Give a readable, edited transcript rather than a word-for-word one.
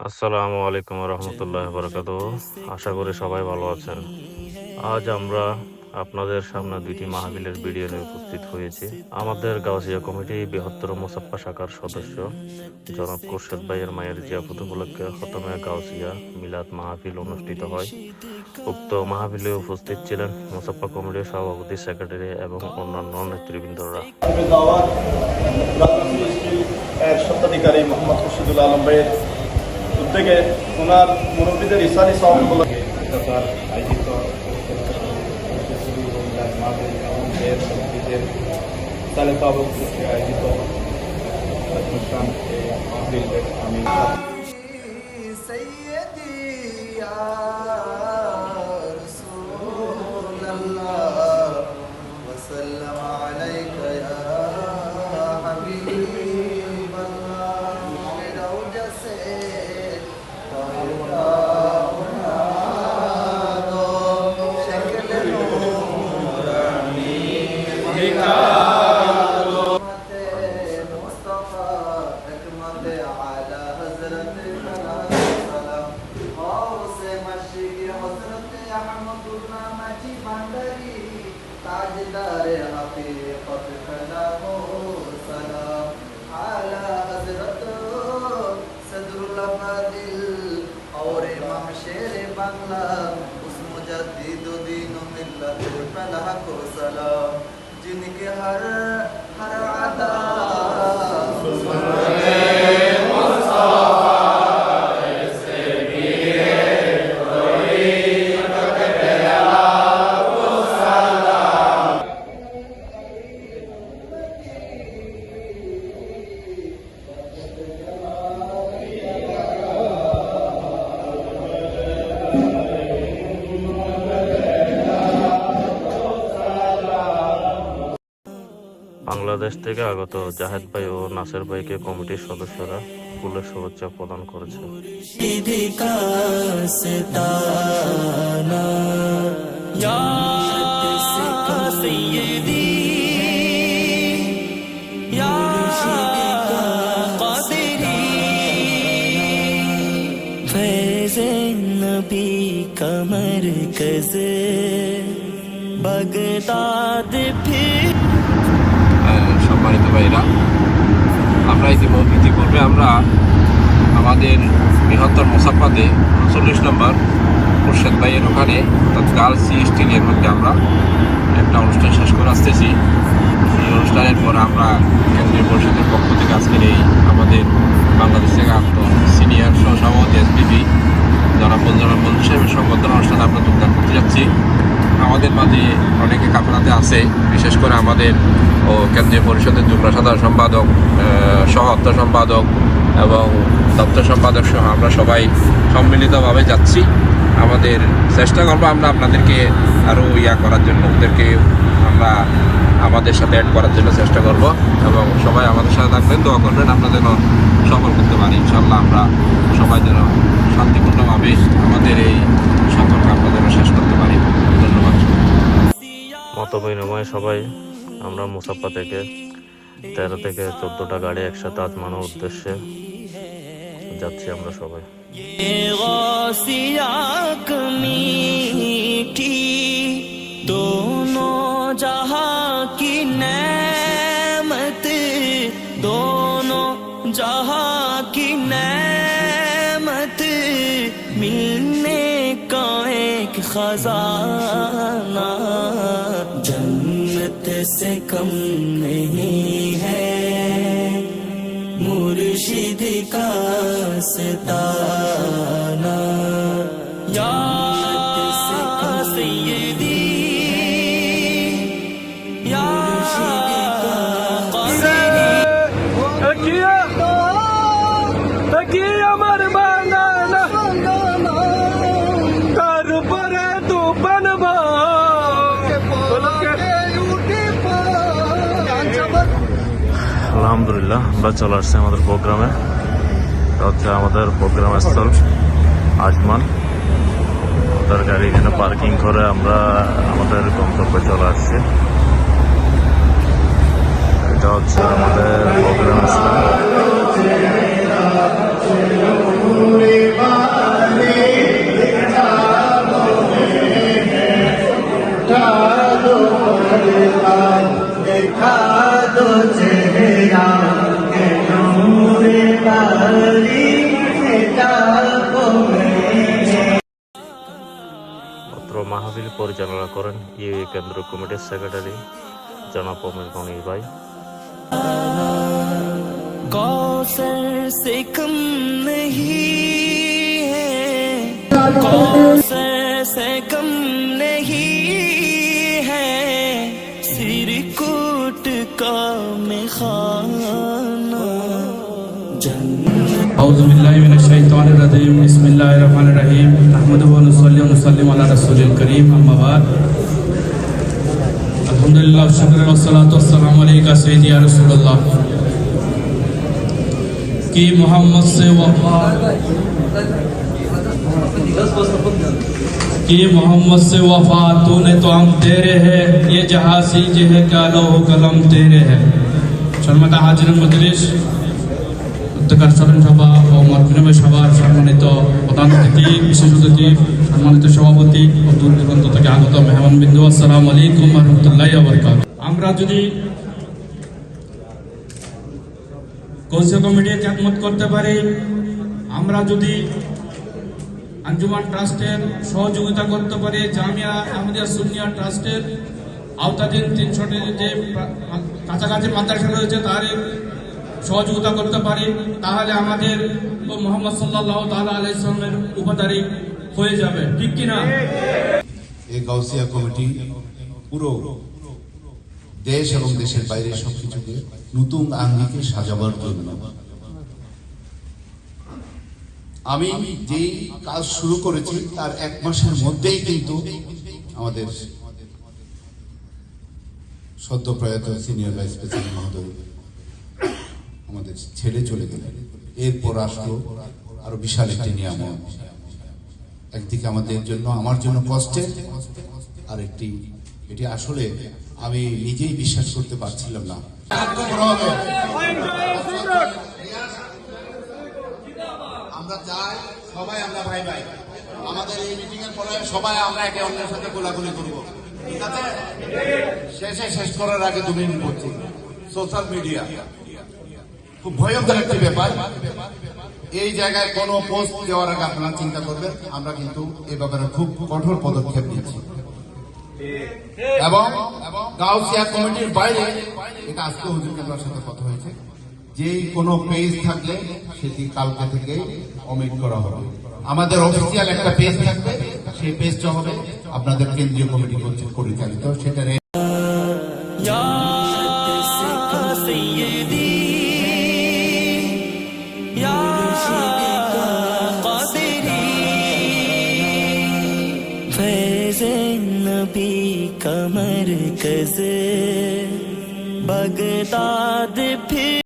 আসসালামু আলাইকুম রহমতুল্লাহ বরকাতুহু। আশা করি সবাই ভালো আছেন। আজ আমরা আপনাদের সামনে দুইটি মাহফিলের ভিডিও নিয়ে উপস্থিত হয়েছি। আমাদের গাউসিয়া কমিটি বৃহত্তর মুসাফা শাখার সদস্য জনাব খুরশেদ ভাইয়ের মায়ের জিয়াফত উপলক্ষে খতমে গাউসিয়া মিলাদ মাহফিল অনুষ্ঠিত হয়। উক্ত মাহফিলে উপস্থিত ছিলেন মুসাফা কমিটির সভাপতি, সেক্রেটারি এবং অন্যান্য নেতৃবৃন্দরা। স্বত্বাধিকারী মোহাম্মদ খুরশিদুল আলম ভাইয়ের উদ্যোগে ওনার মুরব্বীদের ইসানি সভাপতি আয়োজিত আয়োজিত অনুষ্ঠান আমি जिनके हर हर अदा বাংলাদেশ থেকে আগত জাহেদ ভাই ও নাসের ভাইকে কমিটির সদস্যরা ফুলের শুভেচ্ছা প্রদান করেছে। कमर कज़ बगदाद फिर সম্মানিত ভাইরা, আমরা ইতিপূর্বে আমরা আমাদের বৃহত্তর মুসাফাতে 39 নম্বর খুরশেদ ভাইয়ের ওখানে গার্লস স্টেডিয়ামের মধ্যে আমরা একটা অনুষ্ঠান শেষ করে আসতেছি। এই অনুষ্ঠানের পর আমরা কেন্দ্রীয় পরিষদের পক্ষ থেকে আজকের এই আমাদের বাংলাদেশ থেকে আগত সিনিয়র সহসভাপতি এসপিপি জনাব বন্ধু সাহেবের সংবর্ধনা অনুষ্ঠানে আমরা যোগদান করতে যাচ্ছি। আমাদের মাঝে অনেকে কাফেলাতে আছে, বিশেষ করে আমাদের কেন্দ্রীয় পরিষদের যুগ্ম সাধারণ সম্পাদক, সহ অর্থ সম্পাদক এবং দপ্তর সম্পাদক সহ আমরা সবাই সম্মিলিতভাবে যাচ্ছি। আমাদের চেষ্টা করবো আমরা আপনাদেরকে আরও করার জন্য, ওদেরকে আমরা আমাদের সাথে অ্যাড করার জন্য চেষ্টা করব এবং সবাই আমাদের সাথে থাকবেন, দোয়া করবেন আমরা যেন সফল করতে পারি। ইনশাআল্লাহ আমরা সবাই যেন শান্তিপূর্ণভাবে আমাদের এই সফরকে আমরা যেন শেষ করতে পারি। ধন্যবাদ। মত বিনিময়ে সবাই আমরা মুসাফা থেকে 13 থেকে 14টা গাড়ি একসাথে আজমানোর উদ্দেশ্যে যাচ্ছি আমরা সবাই। दोनों जहां की नेमत, दोनों जहां की नेमत, मिलने का एक खजाना जन्नत से कम नहीं है, मुर्शिद का सताना या सैयदी या আমার বানানা তারপরে তো বানবা আলহামদুলিল্লাহ আমরা চলে আসছি আমাদের প্রোগ্রামে। হচ্ছে আমাদের প্রোগ্রাম স্থল আজমান। তার গাড়ি এখানে পার্কিং করে আমরা আমাদের গন্তব্যে চলে আসছি। এটা হচ্ছে আমাদের প্রোগ্রাম স্থল। মাহফিল পরিচালনা করেন ইউএ কেন্দ্র কমিটির সেক্রেটারি জনাব অমির মনির ভাই। कौसर से कम नहीं है, कौसर से कम नहीं है, सिरकुट का मेखाना जन्नत। أعوذ بالله من الشيطان الرجيم بسم الله الرحمن الرحيم نحمده ونصلي ونسلم على رسول الكريم أما بعد الحمد لله والشكر والصلاة والسلام عليك سيدي يا رسول الله कि मोहम्मद से वफा कि मोहम्मद से वफा तूने तो हम तेरे है ये जहाँ सीजे है क्या लौह कलम तेरे है। शर्मता हाजिर मजलिस উত্তকার স্মরণ সভা ও মরফিনমে সভার সম্মানিত প্রধান অতিথি, বিশেষ অতিথি, সম্মানিত সভাপতি ও দূর দূরান্ত থেকে আগত মেহমানবৃন্দ, আসসালামু আলাইকুম ওয়া রাহমাতুল্লাহি ওয়া বারাকাতুহু। আমরা যদি কৌশল কমিটির খেদমত করতে পারি, আমরা যদি আঞ্জুমান ট্রাস্টের সহযোগিতা করতে পারি, জামিয়া আহমদিয়া সুন্নিয়া ট্রাস্টের আওতাধীন 300টি যে কাছাকাছি মাদ্রাসা রয়েছে তার সহযোগিতা করতে পারি, তাহলে আমাদের মুহাম্মদ সাল্লাল্লাহু তাআলা আলাইহি সাল্লামের উপাদারি হয়ে যাবে, ঠিক কি না? এই গাউসিয়া কমিটি পুরো দেশ এবং দেশের বাইরে সবকিছুকে নতুন আঙ্গিকে সাজাবার জন্য আমি যেই কাজ শুরু করেছি তার 1 মাসের মধ্যেই কিন্তু আমাদের সদ্য প্রয়াত সিনিয়র ভাইস প্রেসিডেন্ট মহোদয় আমাদের ছেড়ে চলে গেলেন। এরপর আসলো আরো বিশাল একটি নিয়ামত, একদিকে আমাদের জন্য আমার জন্য কষ্টের, আর একটি এটি আসলে আমি নিজেই বিশ্বাস করতে পারছিলাম না। আমরা চাই সবাই আমরা ভাই ভাই, আমাদের এই মিটিং এর পরে সবাই আমরা একে অন্যের সাথে গোলাগুলি করব, ঠিক আছে? শেষ করার আগে 2 মিনিট বলছি, সোশ্যাল মিডিয়া খুব ভয়ঙ্কর একটি ব্যাপার। এই জায়গায় কোনো পোস্ট দেওয়ার আগে আপনারা চিন্তা করবেন। আমরা কিন্তু এই ব্যাপারে খুব কঠোর পদক্ষেপ নিচ্ছি এবং গাউসিয়া কমিটির বাইরে এটা আজকে হুজুর কেবলার সাথে কথা হয়েছে, যে কোনো পেজ থাকলে সেটি কালকে থেকে অমিট করা হবে। আমাদের অফিসিয়াল একটা পেজ থাকবে, সেই পেজটা হবে আপনাদের কেন্দ্রীয় কমিটি কর্তৃক পরিচালিত, সেটা या सय्यदी या क़ादिरी फैज़ नबी का मरकज़ बगदाद फिर